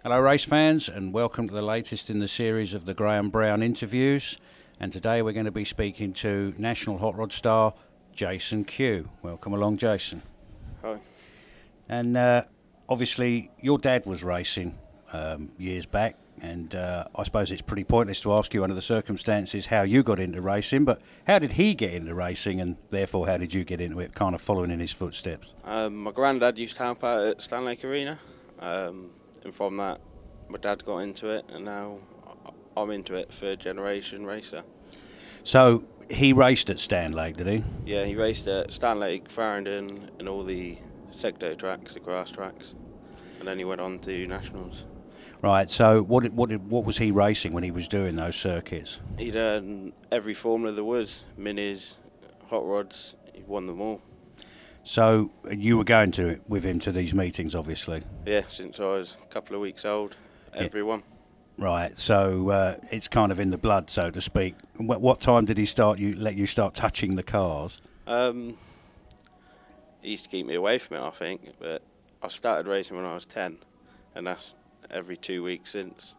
Hello race fans, and welcome to the latest in the series of the Graham Brown interviews. And today we're going to be speaking to National Hot Rod star Jason Q. Welcome along, Jason. Hi. And obviously your dad was racing years back, and I suppose it's pretty pointless to ask you under the circumstances how you got into racing, but how did he get into racing, and therefore how did you get into it, kind of following in his footsteps? My granddad used to help out at Stanlake Arena, and from that my dad got into it, and now I'm into it, third generation racer. So he raced at Stanlake, did he? Yeah, he raced at Stanlake, Farringdon and all the sector tracks, the grass tracks, and then he went on to nationals. Right, so what was he racing when he was doing those circuits? He'd done every formula there was, minis, hot rods, he won them all. So you were going with him to these meetings, obviously? Yeah, since I was a couple of weeks old, everyone. Right, so it's kind of in the blood, so to speak. What time did he let you start touching the cars? He used to keep me away from it, I think, but I started racing when I was 10, and that's every 2 weeks since.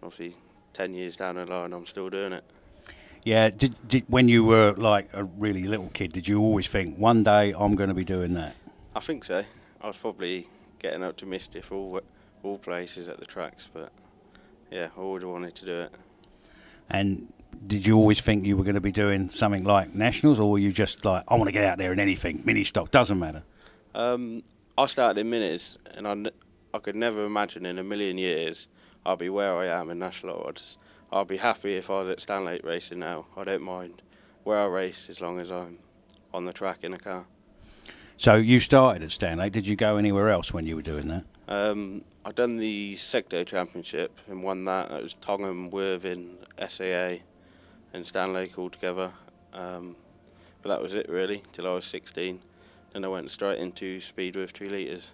Obviously, 10 years down the line, I'm still doing it. Yeah, did when you were like a really little kid, did you always think, one day I'm going to be doing that? I think so. I was probably getting up to mischief all places at the tracks, but yeah, I always wanted to do it. And did you always think you were going to be doing something like nationals, or were you just like, I want to get out there in anything, mini stock, doesn't matter? I started in minis, and I could never imagine in a million years I'll be where I am in national odds. I'll be happy if I was at Stanlake racing now. I don't mind where I race as long as I'm on the track in a car. So you started at Stanlake. Did you go anywhere else when you were doing that? I done the Sector Championship and won that. It was Tongham, Worthing, SAA and Stanlake all together. But that was it really, till I was 16. Then I went straight into speed with 2 litres.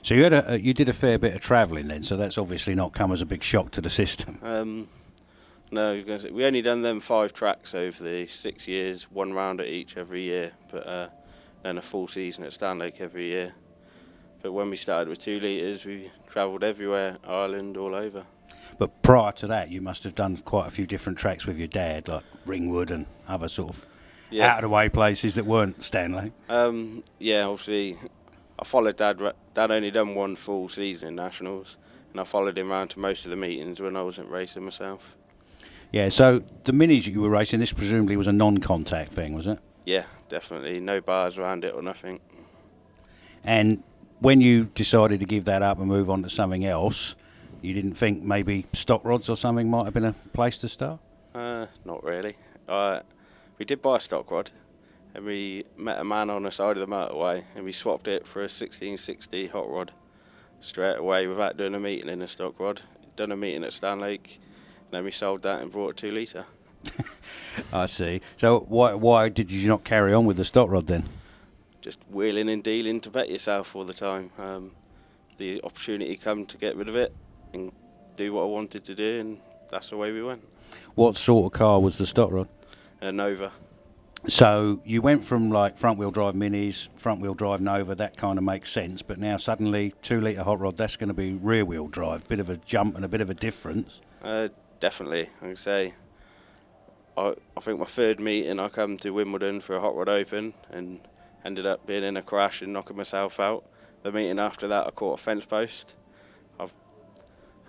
So you did a fair bit of travelling then, so that's obviously not come as a big shock to the system. No, we only done them 5 tracks over the 6 years, 1 round at each every year, but then a full season at Stanlake every year. But when we started with 2 litres, we travelled everywhere, Ireland, all over. But prior to that, you must have done quite a few different tracks with your dad, like Ringwood and other sort of out-of-the-way places that weren't Stanlake. Yeah, obviously, I followed Dad. Dad only done 1 full season in Nationals, and I followed him around to most of the meetings when I wasn't racing myself. Yeah, so the minis that you were racing, this presumably was a non-contact thing, was it? Yeah, definitely. No bars around it or nothing. And when you decided to give that up and move on to something else, you didn't think maybe stock rods or something might have been a place to start? Not really. We did buy a stock rod, and we met a man on the side of the motorway, and we swapped it for a 1660 hot rod straight away without doing a meeting in a stock rod. Done a meeting at Stanlake, and then we sold that and brought a 2 litre. I see. So why did you not carry on with the stock rod then? Just wheeling and dealing to bet yourself all the time. The opportunity come to get rid of it and do what I wanted to do, and that's the way we went. What sort of car was the stock rod? A Nova. So you went from like front wheel drive minis, front wheel drive Nova, that kind of makes sense, but now suddenly 2 litre hot rod, that's going to be rear wheel drive, bit of a jump and a bit of a difference. Definitely, I can say. I think my 3rd meeting I come to Wimbledon for a hot rod open and ended up being in a crash and knocking myself out. The meeting after that I caught a fence post. I've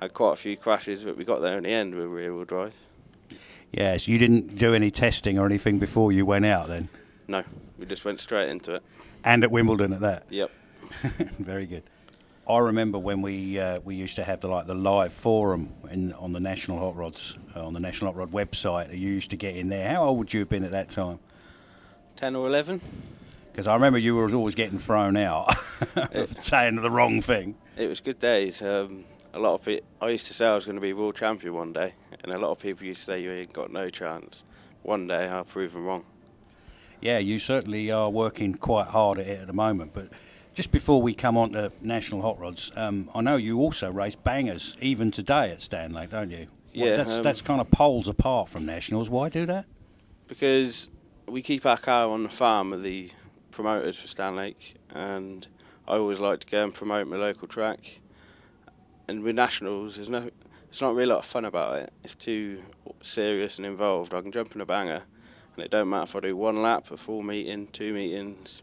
had quite a few crashes, but we got there in the end with rear wheel drive. Yes, you didn't do any testing or anything before you went out then? No, we just went straight into it. And at Wimbledon at that? Yep. Very good. I remember when we used to have the live forum on the National Hot Rods, on the National Hot Rod website. You used to get in there. How old would you have been at that time? 10 or 11. Because I remember you were always getting thrown out for saying the wrong thing. It was good days. A lot of people. I used to say I was going to be world champion one day, and a lot of people used to say you ain't got no chance. One day I'll prove them wrong. Yeah, you certainly are working quite hard at it at the moment. But just before we come on to National Hot Rods, I know you also race bangers even today at Stanlake, don't you? Yeah. That's kind of poles apart from Nationals. Why do that? Because we keep our car on the farm of the promoters for Stanlake, and I always like to go and promote my local track. and with nationals, it's not really a lot of fun about it. It's too serious and involved. I can jump in a banger, and it don't matter if I do 1 lap, a full meeting, 2 meetings.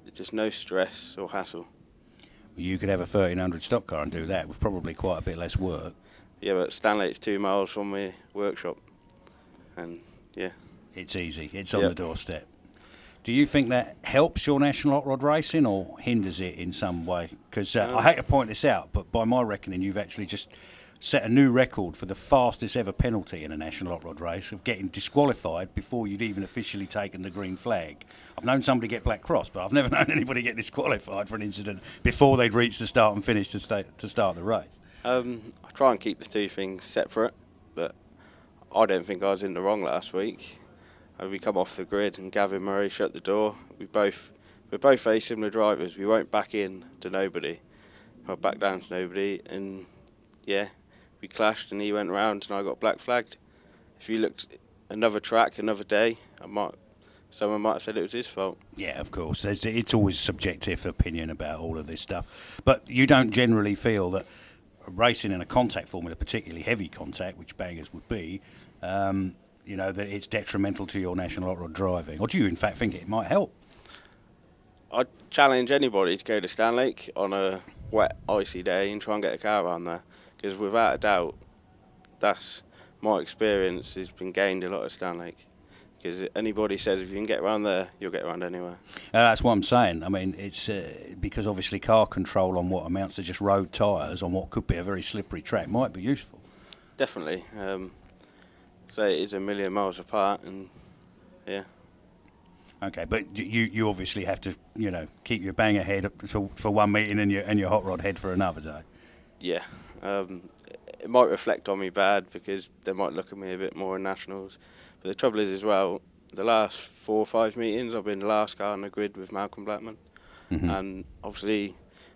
It's just no stress or hassle. You could have a 1300 stock car and do that with probably quite a bit less work. Yeah, but Stanley's 2 miles from my workshop, and yeah. It's easy. It's on the doorstep. Do you think that helps your national hot rod racing or hinders it in some way? Because I hate to point this out, but by my reckoning, you've actually just set a new record for the fastest ever penalty in a national hot rod race of getting disqualified before you'd even officially taken the green flag. I've known somebody get black cross, but I've never known anybody get disqualified for an incident before they'd reached the start and finish to start the race. I try and keep the two things separate, but I don't think I was in the wrong last week. We come off the grid and Gavin Murray shut the door. We're both very similar drivers. We won't back in to nobody, or back down to nobody, and yeah, we clashed and he went round and I got black flagged. If you looked another track, another day, someone might have said it was his fault. Yeah, of course. It's always subjective opinion about all of this stuff. But you don't generally feel that racing in a contact formula, particularly heavy contact, which bangers would be, that it's detrimental to your national hot rod driving? Or do you, in fact, think it might help? I'd challenge anybody to go to Stanlake on a wet, icy day and try and get a car around there. Because without a doubt, that's my experience has been gained a lot at Stanlake. Because anybody says if you can get around there, you'll get around anywhere. That's what I'm saying. I mean, it's because obviously car control on what amounts to just road tyres on what could be a very slippery track might be useful. Definitely. Say it is a million miles apart, and yeah. Okay, but you obviously have to keep your banger head for one meeting and your hot rod head for another day. Yeah. It might reflect on me bad because they might look at me a bit more in nationals. But the trouble is as well, the last 4 or 5 meetings I've been the last car on the grid with Malcolm Blackman. Mm-hmm. And obviously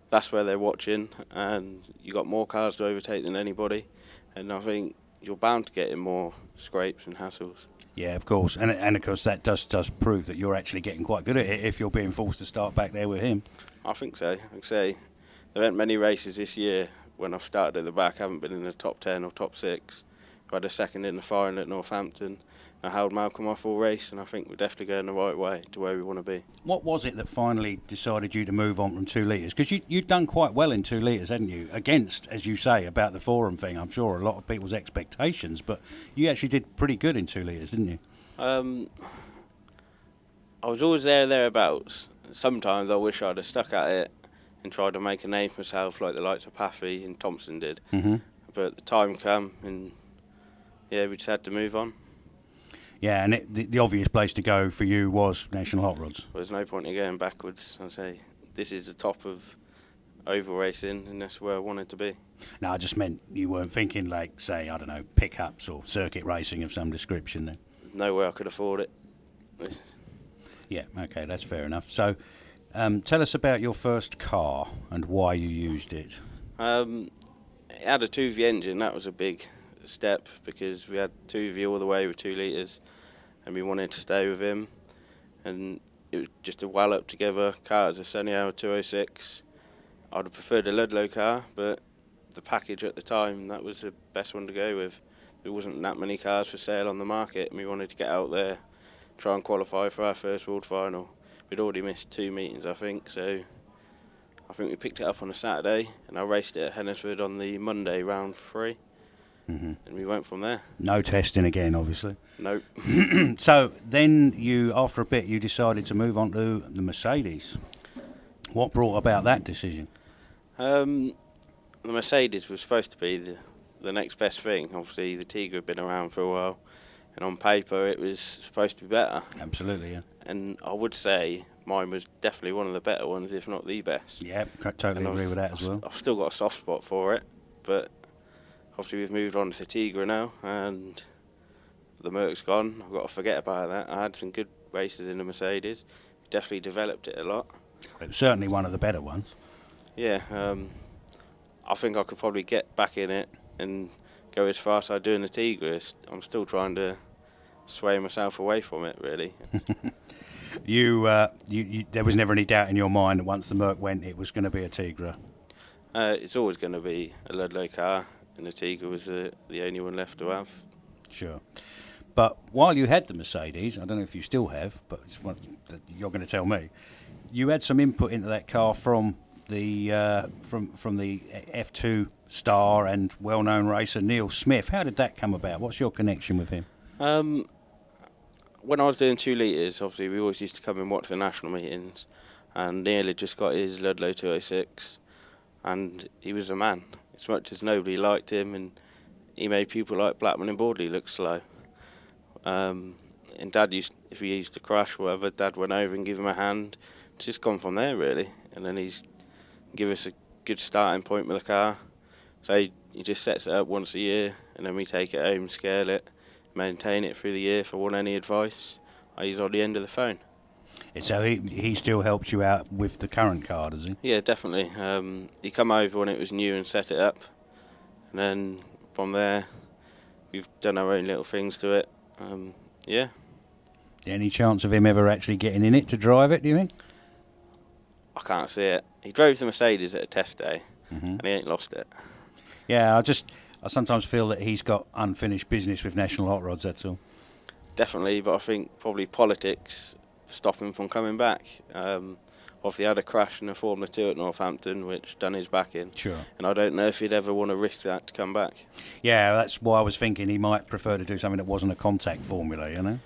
that's where they're watching, and you got more cars to overtake than anybody, and I think you're bound to get in more scrapes and hassles. Yeah, of course, and of course that does prove that you're actually getting quite good at it if you're being forced to start back there with him. I think so. Like I say, there aren't many races this year when I've started at the back, I haven't been in the top 10 or top 6. I had a second in the final at Northampton. I held Malcolm off all race, and I think we're definitely going the right way to where we want to be. What was it that finally decided you to move on from 2 litres? Because you'd done quite well in 2 litres, hadn't you? Against, as you say, about the forum thing, I'm sure a lot of people's expectations, but you actually did pretty good in 2 litres, didn't you? I was always thereabouts. Sometimes I wish I'd have stuck at it and tried to make a name for myself like the likes of Paffy and Thompson did. Mm-hmm. But the time came, and yeah, we just had to move on. Yeah, and the obvious place to go for you was National Hot Rods. Well, there's no point in going backwards. I say this is the top of oval racing, and that's where I wanted to be. No, I just meant you weren't thinking like, say, I don't know, pickups or circuit racing of some description then. No way I could afford it. Yeah, okay, that's fair enough. So, tell us about your first car and why you used it. It had a 2V engine. That was a big step because we had 2V all the way with 2 litres, and we wanted to stay with him. And it was just a wallop together car. It was a Sunny Hour 206. I'd have preferred a Ludlow car, but the package at the time, that was the best one to go with. There wasn't that many cars for sale on the market, and we wanted to get out there, try and qualify for our first World Final. We'd already missed 2 meetings, I think, so I think we picked it up on a Saturday, and I raced it at Hennesford on the Monday, round 3, and we went from there. No testing again, obviously. Nope. So then after a bit, you decided to move on to the Mercedes. What brought about that decision? The Mercedes was supposed to be the next best thing. Obviously, the Tigra had been around for a while, and on paper it was supposed to be better. Absolutely, yeah. And I would say mine was definitely one of the better ones, if not the best. Yeah, totally agree with that as well. I've still got a soft spot for it, but obviously we've moved on to the Tigra now, and the Merc's gone. I've got to forget about that. I had some good races in the Mercedes. Definitely developed it a lot. It was certainly one of the better ones. Yeah, I think I could probably get back in it and go as fast as I do in the Tigra. I'm still trying to sway myself away from it, really. There was never any doubt in your mind that once the Merc went, it was going to be a Tigra. It's always going to be a Ludlow car, and the Tiga was the only one left to have. Sure. But while you had the Mercedes, I don't know if you still have, but it's one that you're going to tell me, you had some input into that car from the from the F2 star and well-known racer Neil Smith. How did that come about? What's your connection with him? When I was doing 2 litres, obviously we always used to come and watch the national meetings, and Neil had just got his Ludlow 206, and he was a man. As much as nobody liked him, and he made people like Blackman and Boardley look slow. And Dad if he used to crash or whatever, Dad went over and gave him a hand. It's just gone from there really, and then he's give us a good starting point with the car. So he just sets it up once a year, and then we take it home, scale it, maintain it through the year. If I want any advice, he's on the end of the phone. So he still helps you out with the current car, does he? Yeah, definitely. He come over when it was new and set it up, and then from there we've done our own little things to it. Yeah. Any chance of him ever actually getting in it to drive it, do you think? I can't see it. He drove the Mercedes at a test day, and he ain't lost it. Yeah, I sometimes feel that he's got unfinished business with National Hot Rods, that's all. Definitely, but I think probably politics stop him from coming back. Obviously had a crash in a Formula 2 at Northampton, which done his back in. Sure. And I don't know if he'd ever want to risk that to come back. Yeah, that's why I was thinking he might prefer to do something that wasn't a contact formula, you know?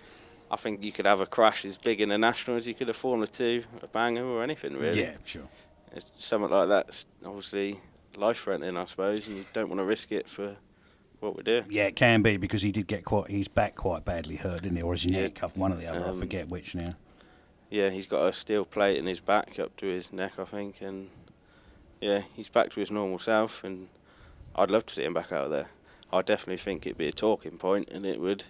I think you could have a crash as big in a national as you could a Formula 2, a banger or anything really. Yeah, sure. It's something like that's obviously life-threatening, I suppose, and you don't want to risk it for what we do. Yeah, it can be, because he did get his back quite badly hurt, didn't he? Or his neck, one or the other, I forget which now. Yeah, he's got a steel plate in his back up to his neck, I think, and yeah, he's back to his normal self, and I'd love to see him back out there. I definitely think it'd be a talking point, and it would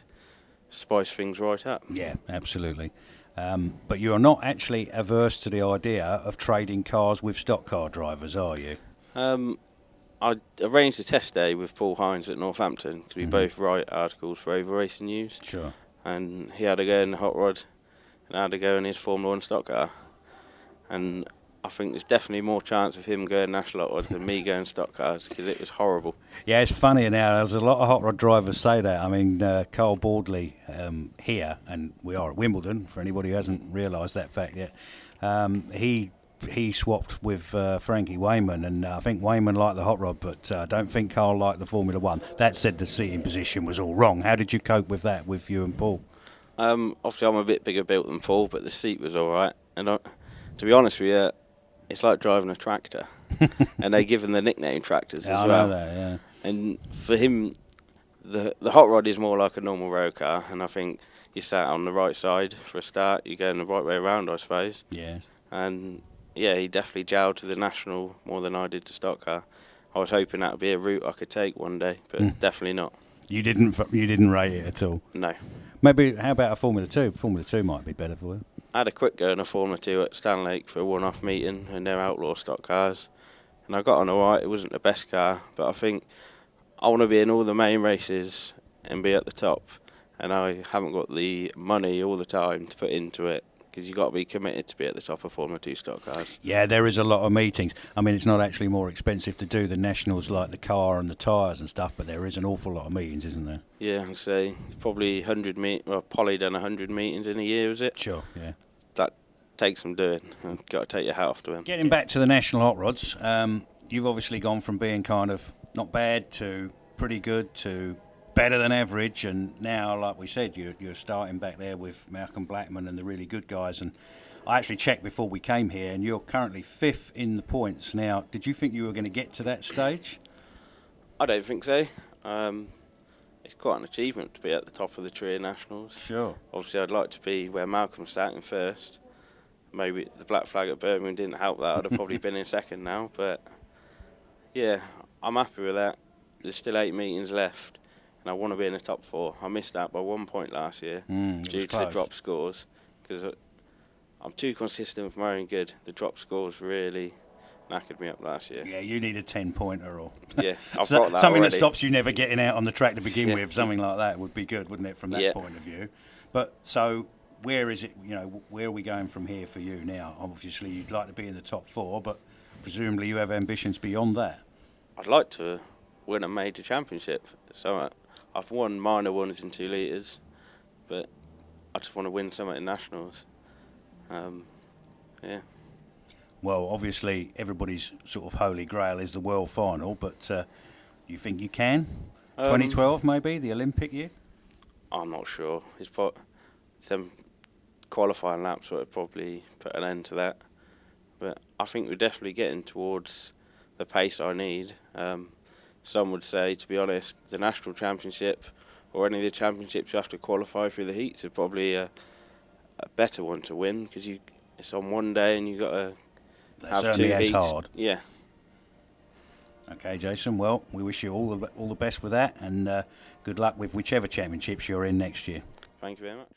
spice things right up. Yeah, absolutely. But you're not actually averse to the idea of trading cars with stock car drivers, are you? I arranged a test day with Paul Hines at Northampton, because we both write articles for Over Racing News. Sure. And he had to go in the hot rod, and I had to go in his Formula 1 stock car. And I think there's definitely more chance of him going national hot rods than me going stock cars, because it was horrible. Yeah, it's funny now. There's a lot of hot rod drivers say that. I mean, Carl Boardley here, and we are at Wimbledon, for anybody who hasn't realised that fact yet, he swapped with Frankie Wayman, and I think Wayman liked the hot rod, but I don't think Carl liked the Formula 1. That said, the seating position was all wrong. How did you cope with that, with you and Paul? Obviously, I'm a bit bigger built than Paul, but the seat was all right. And to be honest with you, it's like driving a tractor. And they give him the nickname tractors as well. I know that, yeah. And for him, the hot rod is more like a normal road car, and I think you sat on the right side for a start, you go in the right way around, I suppose. Yeah. And yeah, he definitely gelled to the national more than I did to stock car. I was hoping that would be a route I could take one day, but definitely not. You didn't rate it at all? No. Maybe, how about a Formula 2? Formula 2 might be better for you. I had a quick go in a Formula 2 at Stanlake for a one-off meeting, and they're outlaw stock cars. And I got on alright. It wasn't the best car, but I think I want to be in all the main races and be at the top. And I haven't got the money all the time to put into it, because you've got to be committed to be at the top of Formula 2 stock cars. Yeah, there is a lot of meetings. I mean, it's not actually more expensive to do the nationals like the car and the tyres and stuff, but there is an awful lot of meetings, isn't there? Yeah, I'd say probably 100 Polly done 100 meetings in a year, is it? Sure, yeah. That takes some doing. I've got to take your hat off to him. Getting back to the national hot rods, you've obviously gone from being kind of not bad to pretty good to better than average, and now, like we said, you're starting back there with Malcolm Blackman and the really good guys. And I actually checked before we came here, and you're currently 5th in the points. Now, did you think you were going to get to that stage? I don't think so. It's quite an achievement to be at the top of the tree in nationals. Sure. Obviously, I'd like to be where Malcolm sat in first. Maybe the black flag at Birmingham didn't help that. I'd have probably been in second now. But yeah, I'm happy with that. There's still 8 meetings left, and I want to be in the top 4. I missed that by 1 point last year due to the drop scores, because I'm too consistent with my own good. The drop scores really knackered me up last year. Yeah, you need a 10-pointer or yeah, I've got that something already. that stops you never getting out on the track to begin with. Something like that would be good, wouldn't it, from that point of view? But so where is it? You know, where are we going from here for you now? Obviously, you'd like to be in the top 4, but presumably you have ambitions beyond that. I'd like to win a major championship. So I've won minor ones in 2 litres, but I just want to win some at nationals. Yeah. Well, obviously everybody's sort of holy grail is the world final, but you think you can? 2012 maybe, the Olympic year? I'm not sure. It's some qualifying laps would probably put an end to that. But I think we're definitely getting towards the pace I need. Some would say, to be honest, the national championship or any of the championships you have to qualify through the heats are probably a better one to win, because it's on one day and you've got to That's have certainly 2 as heats. hard. Yeah. Okay, Jason. Well, we wish you all the best with that, and good luck with whichever championships you're in next year. Thank you very much.